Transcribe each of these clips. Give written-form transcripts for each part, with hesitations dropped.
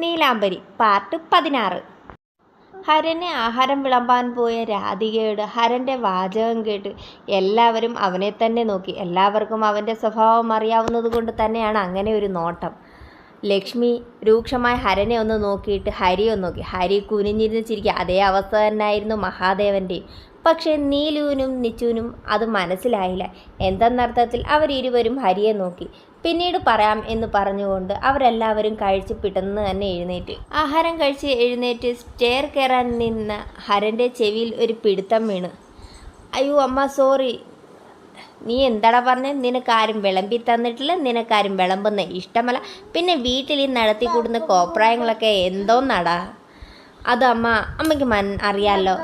നീലാംബരി part 16. ഹരന് ആഹാരം വിളമ്പാൻ പോയ രാധികയോട് ഹരൻ്റെ വാചകം കേട്ട് എല്ലാവരും അവനെ തന്നെ നോക്കി. എല്ലാവർക്കും അവൻ്റെ സ്വഭാവം അറിയാവുന്നത് കൊണ്ട് തന്നെയാണ് അങ്ങനെ ഒരു നോട്ടം. ലക്ഷ്മി രൂക്ഷമായി ഹരനെ ഒന്ന് നോക്കിയിട്ട് ഹരിയെ ഒന്ന് നോക്കി. ഹരി കുനിഞ്ഞിരുന്ന് ചിരിക്കുക. അതേ അവസ്ഥ തന്നെയായിരുന്നു മഹാദേവൻ്റെയും. പക്ഷേ നീലുവിനും നിച്ചുവിനും അത് മനസ്സിലായില്ല. എന്തെന്നർത്ഥത്തിൽ അവരിരുവരും ഹരിയെ നോക്കി. പിന്നീട് പറയാം എന്ന് പറഞ്ഞുകൊണ്ട് അവരെല്ലാവരും കഴിച്ച് പിടന്ന് തന്നെ എഴുന്നേറ്റ്. ആഹാരം കഴിച്ച് എഴുന്നേറ്റ് സ്റ്റെയർ കയറാൻ നിന്ന ഹരൻ്റെ ചെവിയിൽ ഒരു പിടുത്തം വീണ്. അയ്യോ അമ്മ സോറി. നീ എന്താടാ പറഞ്ഞേ? നിനക്കാരും വിളമ്പി തന്നിട്ടില്ല, നിനക്കാരും വിളമ്പുന്ന ഇഷ്ടമല്ല, പിന്നെ വീട്ടിൽ ഈ നടത്തിക്കൂടുന്ന കോപ്രായങ്ങളൊക്കെ എന്തോന്നാടാ? അത് അമ്മയ്ക്ക് അറിയാമല്ലോ.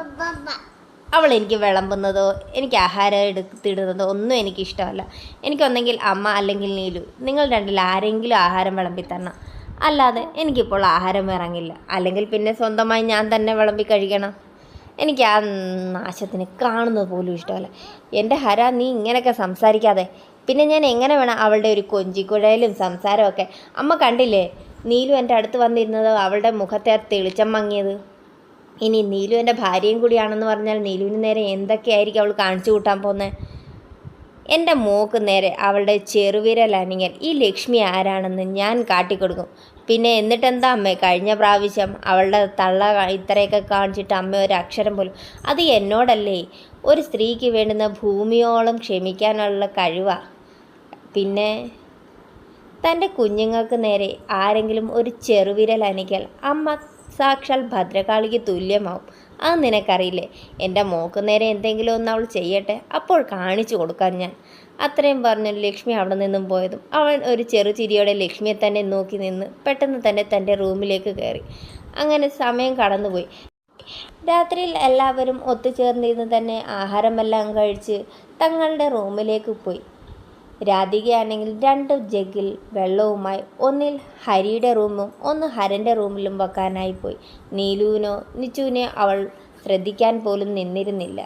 അവൾ എനിക്ക് വിളമ്പുന്നതോ എനിക്ക് ആഹാരം എടുത്തിടുന്നതോ ഒന്നും എനിക്കിഷ്ടമല്ല. എനിക്കൊന്നെങ്കിൽ അമ്മ അല്ലെങ്കിൽ നീലു, നിങ്ങൾ രണ്ടിൽ ആരെങ്കിലും ആഹാരം വിളമ്പി തരണം. അല്ലാതെ എനിക്കിപ്പോൾ ആഹാരം ഇറങ്ങില്ല. അല്ലെങ്കിൽ പിന്നെ സ്വന്തമായി ഞാൻ തന്നെ വിളമ്പി കഴിക്കണം. എനിക്ക് ആ നാശത്തിന് കാണുന്നത് പോലും ഇഷ്ടമല്ല. എൻ്റെ ഹര, നീ ഇങ്ങനെയൊക്കെ സംസാരിക്കാതെ. പിന്നെ ഞാൻ എങ്ങനെ വേണം അവളുടെ ഒരു കൊഞ്ചിക്കുഴയിലും സംസാരമൊക്കെ? അമ്മ കണ്ടില്ലേ നീലു എൻ്റെ അടുത്ത് വന്നിരുന്നത്, അവളുടെ മുഖത്തെ തെളിച്ചം മങ്ങിയത്. ഇനി നീലു എൻ്റെ ഭാര്യയും കൂടിയാണെന്ന് പറഞ്ഞാൽ നീലുവിന് നേരെ എന്തൊക്കെയായിരിക്കും അവൾ കാണിച്ചു കൂട്ടാൻ പോകുന്നത്? എൻ്റെ മോക്ക് നേരെ അവളുടെ ചെറുവിരലണിഞ്ഞാൽ ഈ ലക്ഷ്മി ആരാണെന്ന് ഞാൻ കാട്ടിക്കൊടുക്കും. പിന്നെ എന്നിട്ടെന്താ അമ്മേ, കഴിഞ്ഞ പ്രാവശ്യം അവളുടെ തള്ള ഇത്രയൊക്കെ കാണിച്ചിട്ട് അമ്മ ഒരു അക്ഷരം പോലും. അത് എന്നോടല്ലേ? ഒരു സ്ത്രീക്ക് വേണ്ടുന്ന ഭൂമിയോളം ക്ഷമിക്കാനുള്ള കഴിവാണ്. പിന്നെ തൻ്റെ കുഞ്ഞുങ്ങൾക്ക് നേരെ ആരെങ്കിലും ഒരു ചെറുവിരൽ അണിക്കാൽ അമ്മ സാക്ഷാൽ ഭദ്രകാളിക്ക് തുല്യമാവും. അത് നിനക്കറിയില്ലേ? എൻ്റെ മോക്ക് നേരെ എന്തെങ്കിലും ഒന്ന് അവൾ ചെയ്യട്ടെ, അപ്പോൾ കാണിച്ചു കൊടുക്കാൻ ഞാൻ. അത്രയും പറഞ്ഞ് ലക്ഷ്മി അവിടെ നിന്നും പോയതും അവൻ ഒരു ചെറുചിരിയോടെ ലക്ഷ്മിയെ തന്നെ നോക്കി നിന്ന് പെട്ടെന്ന് തന്നെ തൻ്റെ റൂമിലേക്ക് കയറി. അങ്ങനെ സമയം കടന്നുപോയി. രാത്രിയിൽ എല്ലാവരും ഒത്തുചേർന്നിരുന്ന് തന്നെ ആഹാരമെല്ലാം കഴിച്ച് തങ്ങളുടെ റൂമിലേക്ക് പോയി. രാധികയാണെങ്കിൽ 2 ജഗ്ഗിൽ വെള്ളവുമായി ഒന്നിൽ ഹരിയുടെ റൂമും ഒന്ന് ഹരൻ്റെ റൂമിലും വെക്കാനായി പോയി. നീലുവിനോ നിച്ചുവിനെ അവൾ ശ്രദ്ധിക്കാൻ പോലും നിന്നിരുന്നില്ല.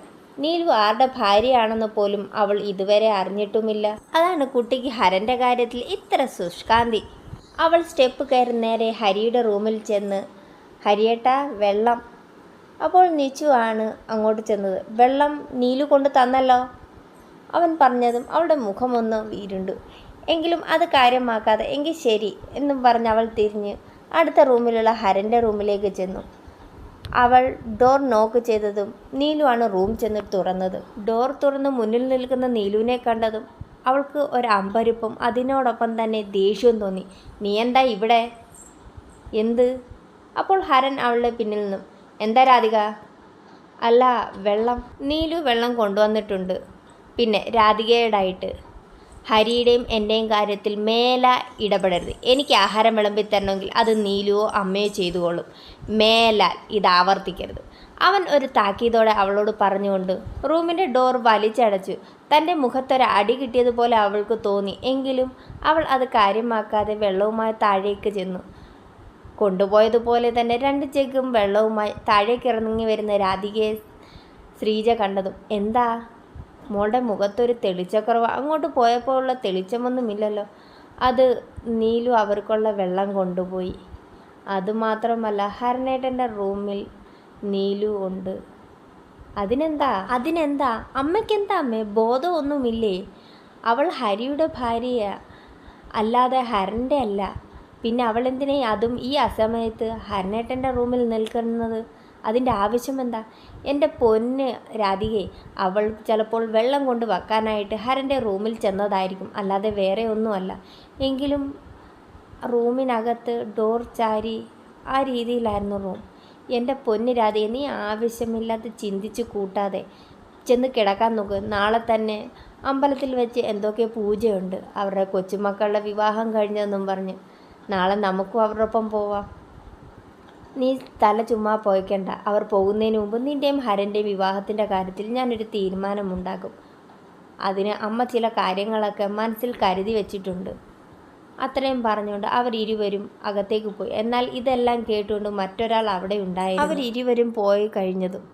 നീലു ആരുടെ ഭാര്യയാണെന്ന് പോലും അവൾ ഇതുവരെ അറിഞ്ഞിട്ടുമില്ല. അതാണ് കുട്ടിക്ക് ഹരൻ്റെ കാര്യത്തിൽ ഇത്ര ശുഷ്കാന്തി. അവൾ സ്റ്റെപ്പ് കയറി നേരെ ഹരിയുടെ റൂമിൽ ചെന്ന്, ഹരിയേട്ടാ വെള്ളം. അപ്പോൾ നിച്ചു ആണ് അങ്ങോട്ട് ചെന്നത്. വെള്ളം നീലു കൊണ്ട് തന്നല്ലോ. അവൻ പറഞ്ഞതും അവളുടെ മുഖമൊന്ന് വീരുണ്ടു. എങ്കിലും അത് കാര്യമാക്കാതെ എങ്കിൽ ശരി എന്നും പറഞ്ഞ് അവൾ തിരിഞ്ഞ് അടുത്ത റൂമിലുള്ള ഹരൻ്റെ റൂമിലേക്ക് ചെന്നു. അവൾ ഡോർ നോക്ക് ചെയ്തതും നീലു ആണ് റൂം ചെന്ന് തുറന്നത്. ഡോർ തുറന്ന് മുന്നിൽ നിൽക്കുന്ന നീലുവിനെ കണ്ടതും അവൾക്ക് ഒരു അമ്പരിപ്പും അതിനോടൊപ്പം തന്നെ ദേഷ്യവും തോന്നി. നീ എന്താ ഇവിടെ? എന്ത്? അപ്പോൾ ഹരൻ അവളുടെ പിന്നിൽ നിന്നും, എന്താ രാധിക? അല്ല വെള്ളം. നീലു വെള്ളം കൊണ്ടുവന്നിട്ടുണ്ട്. പിന്നെ രാധികയോടായിട്ട്, ഹരിയുടെയും എൻ്റെയും കാര്യത്തിൽ മേലെ ഇടപെടരുത്. എനിക്ക് ആഹാരം വിളമ്പി തരണമെങ്കിൽ അത് നീലുവോ അമ്മയോ ചെയ്തുകൊള്ളും. മേലാൽ ഇത് ആവർത്തിക്കരുത്. അവൻ ഒരു താക്കീതോടെ അവളോട് പറഞ്ഞുകൊണ്ട് റൂമിൻ്റെ ഡോർ വലിച്ചടച്ചു. തൻ്റെ മുഖത്തൊരു അടി കിട്ടിയതുപോലെ അവൾക്ക് തോന്നി. എങ്കിലും അവൾ അത് കാര്യമാക്കാതെ വെള്ളവുമായി താഴേക്ക് ചെന്നു. കൊണ്ടുപോയതുപോലെ തന്നെ 2 ജഗ്ഗും വെള്ളവുമായി താഴേക്ക് ഇറങ്ങി വരുന്ന രാധികയെ ശ്രീജ കണ്ടതും, എന്താ മോളുടെ മുഖത്തൊരു തെളിച്ചക്കുറവ്? അങ്ങോട്ട് പോയപ്പോൾ ഉള്ള തെളിച്ചമൊന്നുമില്ലല്ലോ. അത് നീലു അവർക്കുള്ള വെള്ളം കൊണ്ടുപോയി. അതുമാത്രമല്ല ഹരനേട്ടൻ്റെ റൂമിൽ നീലു ഉണ്ട്. അതിനെന്താ അമ്മയ്ക്കെന്താ അമ്മേ? ബോധമൊന്നുമില്ലേ? അവൾ ഹരിയുടെ ഭാര്യയാ, അല്ലാതെ ഹരൻ്റെ അല്ല. പിന്നെ അവൾ എന്തിനാ അതും ഈ അസമയത്ത് ഹരനേട്ടൻ്റെ റൂമിൽ നിൽക്കുന്നത്? അതിൻ്റെ ആവശ്യം എന്താ? എൻ്റെ പൊന്ന് രാധികയെ, അവൾ ചിലപ്പോൾ വെള്ളം കൊണ്ട് വെക്കാനായിട്ട് ഹരൻ്റെ റൂമിൽ ചെന്നതായിരിക്കും, അല്ലാതെ വേറെ ഒന്നുമല്ല. എങ്കിലും റൂമിനകത്ത് ഡോർ ചാരി ആ രീതിയിലായിരുന്നു റൂം. എൻ്റെ പൊന്ന് രാധികയെ, നീ ആവശ്യമില്ലാതെ ചിന്തിച്ച് കൂട്ടാതെ ചെന്ന് കിടക്കാൻ നോക്ക്. നാളെ തന്നെ അമ്പലത്തിൽ വെച്ച് എന്തൊക്കെ പൂജയുണ്ട്. അവരുടെ കൊച്ചുമക്കളുടെ വിവാഹം കഴിഞ്ഞതെന്നും പറഞ്ഞ് നാളെ നമുക്കും അവരുടെ ഒപ്പം പോവാം. നീ തല ചുമ്മാ പോയിക്കണ്ട. അവർ പോകുന്നതിന് മുമ്പ് നിൻ്റെയും ഹരൻ്റെയും വിവാഹത്തിൻ്റെ കാര്യത്തിൽ ഞാനൊരു തീരുമാനമുണ്ടാക്കും. അതിന് അമ്മ ചില കാര്യങ്ങളൊക്കെ മനസ്സിൽ കരുതി വച്ചിട്ടുണ്ട്. അത്രയും പറഞ്ഞുകൊണ്ട് അവരിരുവരും അകത്തേക്ക് പോയി. എന്നാൽ ഇതെല്ലാം കേട്ടുകൊണ്ട് മറ്റൊരാൾ അവിടെ ഉണ്ടായിരുന്നു. അവരിരുവരും പോയി കഴിഞ്ഞതും,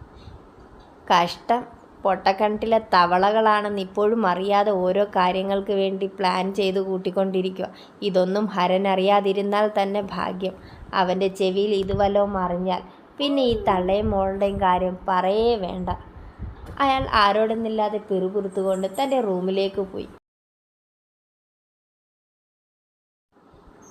കഷ്ടം, പൊട്ടക്കിണറ്റിലെ തവളകളാണെന്ന് ഇപ്പോഴും അറിയാതെ ഓരോ കാര്യങ്ങൾക്ക് വേണ്ടി പ്ലാൻ ചെയ്ത് കൂട്ടിക്കൊണ്ടിരിക്കുക. ഇതൊന്നും ഹരൻ അറിയാതിരുന്നാൽ തന്നെ ഭാഗ്യം. അവൻ്റെ ചെവിയിൽ ഇത് വല്ലതും അറിഞ്ഞാൽ പിന്നെ ഈ തള്ളയും മോളുടെയും കാര്യം പറയേ വേണ്ട. അയാൾ ആരോടെന്നില്ലാതെ പിറുപിറുത്തുകൊണ്ട് തൻ്റെ റൂമിലേക്ക് പോയി.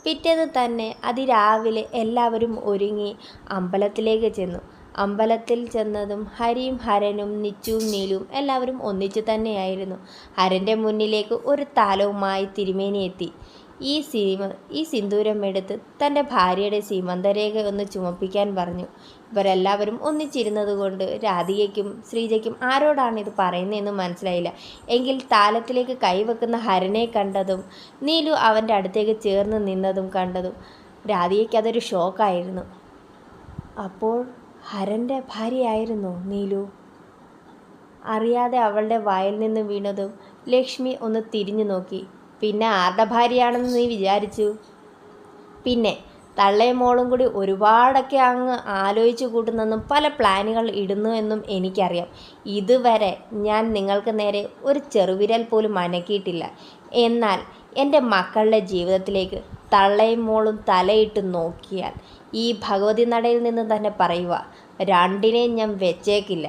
പിറ്റേന്ന് തന്നെ അതിരാവിലെ എല്ലാവരും ഒരുങ്ങി അമ്പലത്തിലേക്ക് ചെന്നു. അമ്പലത്തിൽ ചെന്നതും ഹരിയും ഹരനും നിച്ചുവും നീലുവും എല്ലാവരും ഒന്നിച്ചു തന്നെയായിരുന്നു. ഹരൻ്റെ മുന്നിലേക്ക് ഒരു താലവുമായി തിരുമേനി എത്തി. ഈ സിന്ദൂരം എടുത്ത് തൻ്റെ ഭാര്യയുടെ സീമന്തരേഖ ഒന്ന് ചുമപ്പിക്കാൻ പറഞ്ഞു. ഇവരെല്ലാവരും ഒന്നിച്ചിരുന്നതുകൊണ്ട് രാധികയ്ക്കും ശ്രീജയ്ക്കും ആരോടാണിത് പറയുന്നതെന്ന് മനസ്സിലായില്ല. എങ്കിൽ താലത്തിലേക്ക് കൈവെക്കുന്ന ഹരനെ കണ്ടതും നീലു അവൻ്റെ അടുത്തേക്ക് ചേർന്ന് നിന്നതും കണ്ടതും രാധികയ്ക്ക് അതൊരു ഷോക്കായിരുന്നു. അപ്പോൾ ഹരൻ്റെ ഭാര്യയായിരുന്നോ നീലു? അറിയാതെ അവളുടെ വായിൽ നിന്ന് വീണതും ലക്ഷ്മി ഒന്ന് തിരിഞ്ഞു നോക്കി. പിന്നെ ആരുടെ ഭാര്യയാണെന്ന് നീ വിചാരിച്ചു? പിന്നെ തള്ളയും മോളും കൂടി ഒരുപാടൊക്കെ അങ്ങ് ആലോചിച്ച് കൂട്ടുന്നെന്നും പല പ്ലാനുകൾ ഇടുന്നു എന്നും എനിക്കറിയാം. ഇതുവരെ ഞാൻ നിങ്ങൾക്ക് നേരെ ഒരു ചെറുവിരൽ പോലും അനക്കിയിട്ടില്ല. എന്നാൽ എൻ്റെ മക്കളുടെ ജീവിതത്തിലേക്ക് തള്ളയും മോളും തലയിട്ട് നോക്കിയാൽ ഈ ഭഗവതി നടയിൽ നിന്ന് തന്നെ പറയുക, രണ്ടിനെയും ഞാൻ വെച്ചേക്കില്ല.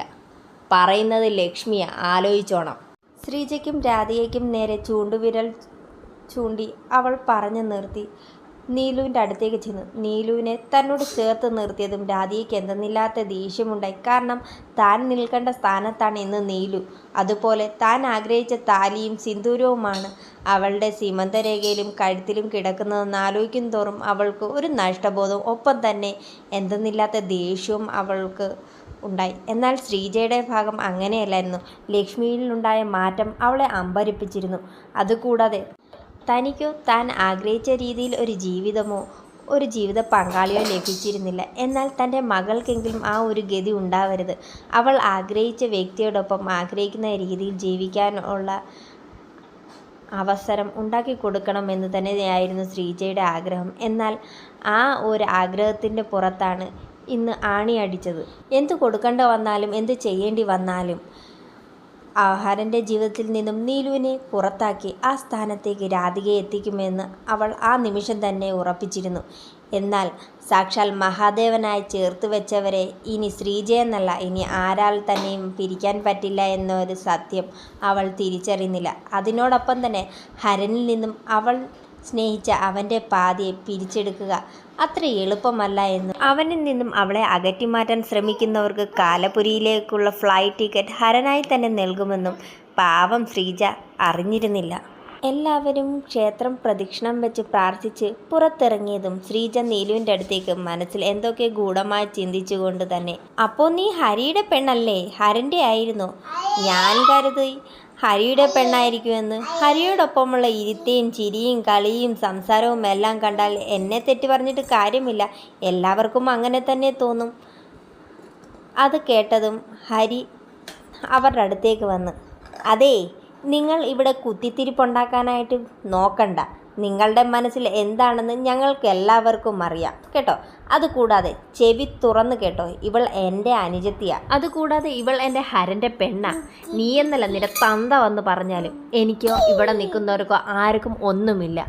പറയുന്നത് ലക്ഷ്മിയെ ആലോചിച്ചോണം. ശ്രീജയ്ക്കും രാധികയ്ക്കും നേരെ ചൂണ്ടുവിരൽ ചൂണ്ടി അവൾ പറഞ്ഞു നിർത്തി. നീലുവിൻ്റെ അടുത്തേക്ക് ചെന്നു. നീലുവിനെ തന്നോട് ചേർത്ത് നിർത്തിയതും രാധികയ്ക്ക് എന്തെന്നില്ലാത്ത ദേഷ്യമുണ്ടായി. കാരണം താൻ നിൽക്കേണ്ട സ്ഥാനത്താണ് ഇന്ന് നീലു. അതുപോലെ താൻ ആഗ്രഹിച്ച താലിയും സിന്ദൂരവുമാണ് അവളുടെ സീമന്തരേഖയിലും കഴുത്തിലും കിടക്കുന്നതെന്ന് ആലോചിക്കും തോറും അവൾക്ക് ഒരു നഷ്ടബോധവും ഒപ്പം തന്നെ എന്തെന്നില്ലാത്ത ദേഷ്യവും അവൾക്ക് ഉണ്ടായി. എന്നാൽ ശ്രീജയുടെ ഭാഗം അങ്ങനെയല്ലായിരുന്നു. ലക്ഷ്മിയിലുണ്ടായ മാറ്റം അവളെ അമ്പരിപ്പിച്ചിരുന്നു. അതുകൂടാതെ തനിക്കോ താൻ ആഗ്രഹിച്ച രീതിയിൽ ഒരു ജീവിത പങ്കാളിയോ ലഭിച്ചിരുന്നില്ല. എന്നാൽ തൻ്റെ മകൾക്കെങ്കിലും ആ ഒരു ഗതി ഉണ്ടാവരുത്. അവൾ ആഗ്രഹിച്ച വ്യക്തിയോടൊപ്പം ആഗ്രഹിക്കുന്ന രീതിയിൽ ജീവിക്കാനുള്ള അവസരം ഉണ്ടാക്കി കൊടുക്കണമെന്ന് തന്നെയായിരുന്നു ശ്രീജയുടെ ആഗ്രഹം. എന്നാൽ ആ ഒരു ആഗ്രഹത്തിൻ്റെ പുറത്താണ് ഇന്ന് ആണി അടിച്ചത്. എന്തു കൊടുക്കേണ്ട വന്നാലും എന്ത് ചെയ്യേണ്ടി വന്നാലും ഹരൻ്റെ ജീവിതത്തിൽ നിന്നും നീലുവിനെ പുറത്താക്കി ആ സ്ഥാനത്തേക്ക് രാധികയെ എത്തിക്കുമെന്ന് അവൾ ആ നിമിഷം തന്നെ ഉറപ്പിച്ചിരുന്നു. എന്നാൽ സാക്ഷാൽ മഹാദേവനായി ചേർത്ത് വെച്ചവരെ ഇനി ശ്രീജയെന്നല്ല, ഇനി ആരാൽ തന്നെയും പിരിക്കാൻ പറ്റില്ല എന്നൊരു സത്യം അവൾ തിരിച്ചറിയുന്നില്ല. അതിനോടൊപ്പം തന്നെ ഹരനിൽ നിന്നും അവൾ സ്നേഹിച്ച അവൻ്റെ പാതിയെ പിരിച്ചെടുക്കുക അത്ര എളുപ്പമല്ല എന്നും അവനിൽ നിന്നും അവളെ അകറ്റിമാറ്റാൻ ശ്രമിക്കുന്നവർക്ക് കാലപുരിയിലേക്കുള്ള ഫ്ലൈറ്റ് ടിക്കറ്റ് ഹരനായി തന്നെ നൽകുമെന്നും പാവം ശ്രീജ അറിഞ്ഞിരുന്നില്ല. എല്ലാവരും ക്ഷേത്രം പ്രദക്ഷിണം വെച്ച് പ്രാർത്ഥിച്ച് പുറത്തിറങ്ങിയതും ശ്രീജ നീലുവിൻ്റെ അടുത്തേക്ക് മനസ്സിൽ എന്തൊക്കെ ഗൂഢമായി ചിന്തിച്ചുകൊണ്ട് തന്നെ, അപ്പോൾ നീ ഹരിയുടെ പെണ്ണല്ലേ? ഹരൻ്റെ ആയിരുന്നോ? ഞാൻ കരുതി ഹരിയുടെ പെണ്ണായിരിക്കുമെന്ന്. ഹരിയോടൊപ്പമുള്ള ഇരുത്തയും ചിരിയും കളിയും സംസാരവും എല്ലാം കണ്ടാൽ എന്നെ തെറ്റി പറഞ്ഞിട്ട് കാര്യമില്ല, എല്ലാവർക്കും അങ്ങനെ തന്നെ തോന്നും. അത് കേട്ടതും ഹരി അവരുടെ അടുത്തേക്ക് വന്ന്, അതേ, നിങ്ങൾ ഇവിടെ കുത്തിത്തിരിപ്പുണ്ടാക്കാനായിട്ട് നോക്കണ്ട. നിങ്ങളുടെ മനസ്സിൽ എന്താണെന്ന് ഞങ്ങൾക്ക് എല്ലാവർക്കും അറിയാം കേട്ടോ. അതുകൂടാതെ ചെവി തുറന്ന് കേട്ടോ, ഇവൾ എൻ്റെ അനുജത്തിയാ. അതുകൂടാതെ ഇവൾ എൻ്റെ ഹരൻ്റെ പെണ്ണാ. നീ എന്നല്ല നിന്റെ തന്ത വന്ന് പറഞ്ഞാലും എനിക്കോ ഇവിടെ നിൽക്കുന്നവർക്കോ ആർക്കും ഒന്നുമില്ല.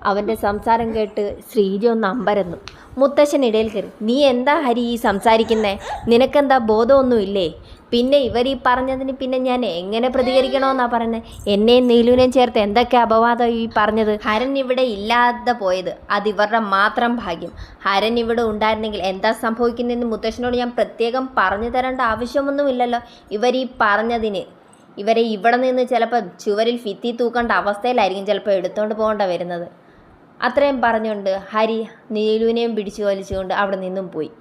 അവൻ്റെ സംസാരം കേട്ട് ശ്രീജ ഒന്ന് അമ്പരന്നു. മുത്തശ്ശൻ ഇടയിൽ കയറി, നീ എന്താ ഹരി ഈ സംസാരിക്കുന്നേ? നിനക്കെന്താ ബോധമൊന്നുമില്ലേ? പിന്നെ ഇവർ ഈ പറഞ്ഞതിന് പിന്നെ ഞാൻ എങ്ങനെ പ്രതികരിക്കണമെന്നാണ് പറയുന്നത്? എന്നെയും നീലുവിനെയും ചേർത്ത് എന്തൊക്കെ അപവാദം ഈ പറഞ്ഞത്? ഹരൻ ഇവിടെ ഇല്ലാതെ പോയത് അത് ഇവരുടെ മാത്രം ഭാഗ്യം. ഹരൻ ഇവിടെ ഉണ്ടായിരുന്നെങ്കിൽ എന്താ സംഭവിക്കുന്നതെന്ന് മുത്തശ്ശനോട് ഞാൻ പ്രത്യേകം പറഞ്ഞു തരേണ്ട ആവശ്യമൊന്നുമില്ലല്ലോ. ഇവർ ഈ പറഞ്ഞതിന് ഇവരെ ഇവിടെ നിന്ന് ചിലപ്പോൾ ചുവരിൽ ഭിത്തി തൂക്കേണ്ട അവസ്ഥയിലായിരിക്കും ചിലപ്പോൾ എടുത്തുകൊണ്ട് പോകേണ്ട വരുന്നത്. അത്രയും പറഞ്ഞുകൊണ്ട് ഹരി നീലുവിനെയും പിടിച്ചു വലിച്ചുകൊണ്ട് അവിടെ നിന്നും പോയി.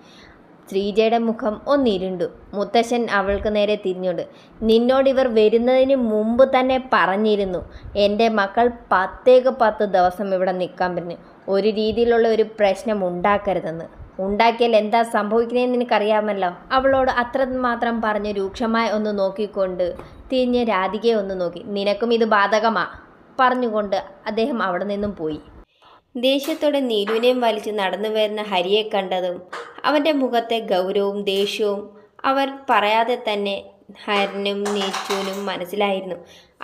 ശ്രീജയുടെ മുഖം ഒന്നിരുണ്ടു. മുത്തശ്ശൻ അവൾക്ക് നേരെ തിരിഞ്ഞുകൊണ്ട്, നിന്നോടിവർ വരുന്നതിന് മുമ്പ് തന്നെ പറഞ്ഞിരുന്നു എൻ്റെ മക്കൾ 10 ദിവസം ഇവിടെ നിൽക്കാൻ പറ്റുന്നു. ഒരു രീതിയിലുള്ള ഒരു പ്രശ്നം ഉണ്ടാക്കരുതെന്ന്. ഉണ്ടാക്കിയാൽ എന്താ സംഭവിക്കുന്നതെന്ന് നിനക്കറിയാമല്ലോ. അവളോട് അത്രമാത്രം പറഞ്ഞ് രൂക്ഷമായി ഒന്ന് നോക്കിക്കൊണ്ട് തിരിഞ്ഞ് രാധികയെ ഒന്ന് നോക്കി, നിനക്കും ഇത് ബാധകമാ പറഞ്ഞുകൊണ്ട് അദ്ദേഹം അവിടെ നിന്നും പോയി. ദേഷ്യത്തോടെ നീലുവിനെയും വലിച്ച് നടന്നു വരുന്ന ഹരിയെ കണ്ടതും അവൻ്റെ മുഖത്തെ ഗൗരവവും ദേഷ്യവും അവർ പറയാതെ തന്നെ ഹരനും നീച്ചുവിനും മനസ്സിലായിരുന്നു.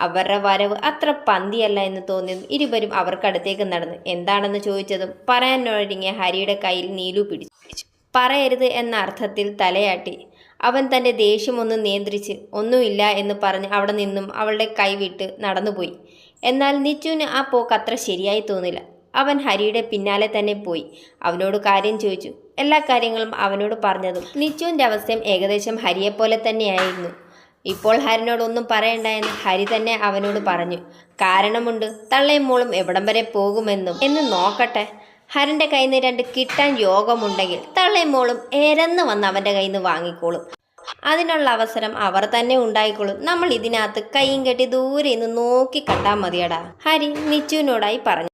അവരുടെ വരവ് അത്ര പന്തിയല്ല എന്ന് തോന്നിയതും ഇരുവരും അവർക്കടുത്തേക്ക് നടന്നു. എന്താണെന്ന് ചോദിച്ചതും പറയാനൊരുങ്ങിയ ഹരിയുടെ കയ്യിൽ നീലു പിടിച്ചു. പറയരുത് എന്ന അർത്ഥത്തിൽ തലയാട്ടി. അവൻ തൻ്റെ ദേഷ്യമൊന്ന് നിയന്ത്രിച്ച് ഒന്നുമില്ല എന്ന് പറഞ്ഞ് അവിടെ നിന്നും അവളുടെ കൈവിട്ട് നടന്നുപോയി. എന്നാൽ നിച്ചുവിന് ആ പോക്ക് അത്ര ശരിയായി തോന്നില്ല. അവൻ ഹരിയുടെ പിന്നാലെ തന്നെ പോയി അവനോട് കാര്യം ചോദിച്ചു. എല്ലാ കാര്യങ്ങളും അവനോട് പറഞ്ഞതും നിച്ചുവിൻ്റെ അവസ്ഥയും ഏകദേശം ഹരിയെപ്പോലെ തന്നെയായിരുന്നു. ഇപ്പോൾ ഹരനോടൊന്നും പറയണ്ട എന്ന് ഹരി തന്നെ അവനോട് പറഞ്ഞു. കാരണമുണ്ട്, തള്ളയും മോളും എവിടം വരെ പോകുമെന്നും. എന്ന് നോക്കട്ടെ, ഹരൻ്റെ കയ്യിൽ നിന്ന് 2 കിട്ടാൻ യോഗമുണ്ടെങ്കിൽ തള്ളയും മോളും ഏരന്ന് വന്ന് അവൻ്റെ കയ്യിൽ നിന്ന് വാങ്ങിക്കോളും. അതിനുള്ള അവസരം അവർ തന്നെ ഉണ്ടായിക്കോളും. നമ്മൾ ഇതിനകത്ത് കൈയും കെട്ടി ദൂരെ നിന്ന് നോക്കി കണ്ടാൽ മതിയടാ, ഹരി നിച്ചുവിനോടായി പറഞ്ഞു.